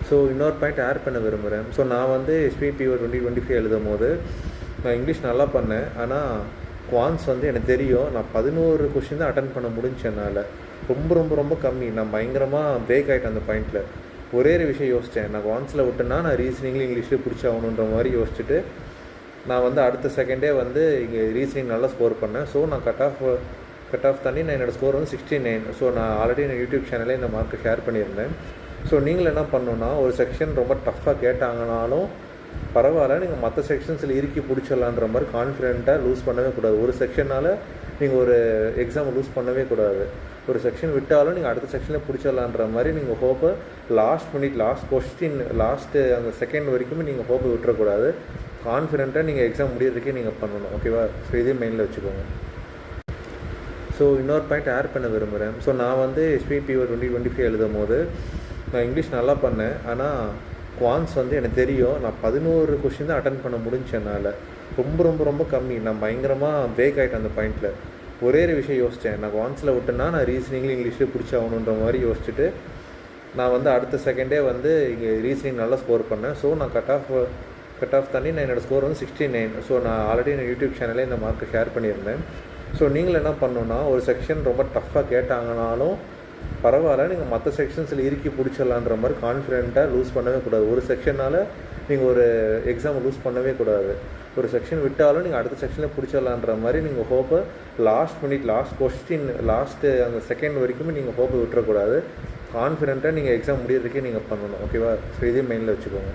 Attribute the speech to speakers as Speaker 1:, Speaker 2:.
Speaker 1: So இன்னொரு point add பண்ண விரும்புகிறேன். ஸோ நான் வந்து SPPO 2025 எழுதும்போது நான் இங்கிலீஷ் நல்லா பண்ணேன். ஆனால் குவான்ஸ் வந்து எனக்கு தெரியும். நான் 11 கொஷின் தான் அட்டன் பண்ண முடிஞ்சுச்சு என்னால். ரொம்ப ரொம்ப ரொம்ப கம்மி. நான் பயங்கரமாக பிரேக் ஆகிட்டேன் அந்த பாயிண்டில். ஒரே ஒரு விஷயம் யோசித்தேன், நான் குவான்ஸில் விட்டேன்னா நான் ரீசனிங்லேயும் இங்கிலீஷ்லேயும் பிடிச்சாகணுன்ற மாதிரி யோசிச்சுட்டு நான் வந்து அடுத்த செகண்டே வந்து இங்கே ரீசனிங் நல்லா ஸ்கோர் பண்ணேன். ஸோ நான் கட் ஆஃப் தண்ணி நான் என்னோடய ஸ்கோர் வந்து 69. ஸோ நான் ஆல்ரெடி என் யூடியூப் சேனலே இந்த மார்க்கை ஷேர் பண்ணியிருந்தேன். ஸோ நீங்களும் என்ன பண்ணணுன்னா, ஒரு செக்ஷன் ரொம்ப டஃப்பாக கேட்டாங்கனாலும் பரவாயில்ல, நீங்கள் மற்ற செக்ஷன்ஸில் இறுக்கி பிடிச்சிடலான்ற மாதிரி கான்ஃபிடென்ட்டாக லூஸ் பண்ணவே கூடாது. ஒரு செக்ஷனால் நீங்கள் ஒரு எக்ஸாம் லூஸ் பண்ணவே கூடாது. ஒரு செக்ஷன் விட்டாலும் நீங்கள் அடுத்த செக்ஷனில் பிடிச்சிடலான்ற மாதிரி நீங்கள் ஹோப்பை last minute, last question, last அந்த செகண்ட் வரைக்குமே நீங்கள் ஹோப்பை விட்டுறக்கூடாது. கான்ஃபிடென்ட்டாக நீங்கள் எக்ஸாம் முடியறதுக்கே நீங்கள் பண்ணணும். ஓகேவா? ஸோ இதே மைண்டில் வச்சுக்கோங்க. ஸோ இன்னொரு பாயிண்ட் ஆட் பண்ண விரும்புகிறேன். ஸோ நான் வந்து SPPO 2025 எழுதும்போது நான் இங்கிலீஷ் நல்லா பண்ணேன். ஆனால் குவான்ஸ் வந்து எனக்கு தெரியும். நான் 11 கொஷின் தான் அட்டன் பண்ண முடிஞ்சுச்சு என்னால். ரொம்ப ரொம்ப ரொம்ப கம்மி. நான் பயங்கரமாக பிரேக் ஆகிட்டேன் அந்த பாயிண்டில். ஒரே ஒரு விஷயம் யோசித்தேன், நான் குவான்ஸில் விட்டேன்னா நான் ரீசனிங்லேயும் இங்கிலீஷ்லேயும் பிடிச்சாகணுன்ற மாதிரி யோசிச்சுட்டு நான் வந்து அடுத்த செகண்டே வந்து இங்கே ரீசனிங் நல்லா ஸ்கோர் பண்ணேன். ஸோ நான் கட் ஆஃப் தண்ணி நான் என்னோடய ஸ்கோர் வந்து 69. ஸோ நான் ஆல்ரெடி என் யூடியூப் சேனலே இந்த மார்க்கை ஷேர் பண்ணியிருந்தேன். ஸோ நீங்களும் என்ன பண்ணணுன்னா, ஒரு செக்ஷன் ரொம்ப டஃப்பாக கேட்டாங்கனாலும் பரவாயில்ல, நீங்கள் மற்ற செக்ஷன்ஸில் இறுக்கி பிடிச்சிடலான்ற மாதிரி கான்ஃபிடென்ட்டாக லூஸ் பண்ணவே கூடாது. ஒரு செக்ஷனால் நீங்கள் ஒரு எக்ஸாம் லூஸ் பண்ணவே கூடாது. ஒரு செக்ஷன் விட்டாலும் நீங்கள் அடுத்த செக்ஷனில் பிடிச்சிடலான்ற மாதிரி நீங்கள் ஹோப்பை last minute, last question, last அந்த செகண்ட் வரைக்குமே நீங்கள் ஹோப்பை விட்டுறக்கூடாது. கான்ஃபிடென்ட்டாக நீங்கள் எக்ஸாம் முடியறதுக்கே நீங்கள் பண்ணணும். ஓகேவா? ஸோ இதே மைண்டில் வச்சுக்கோங்க.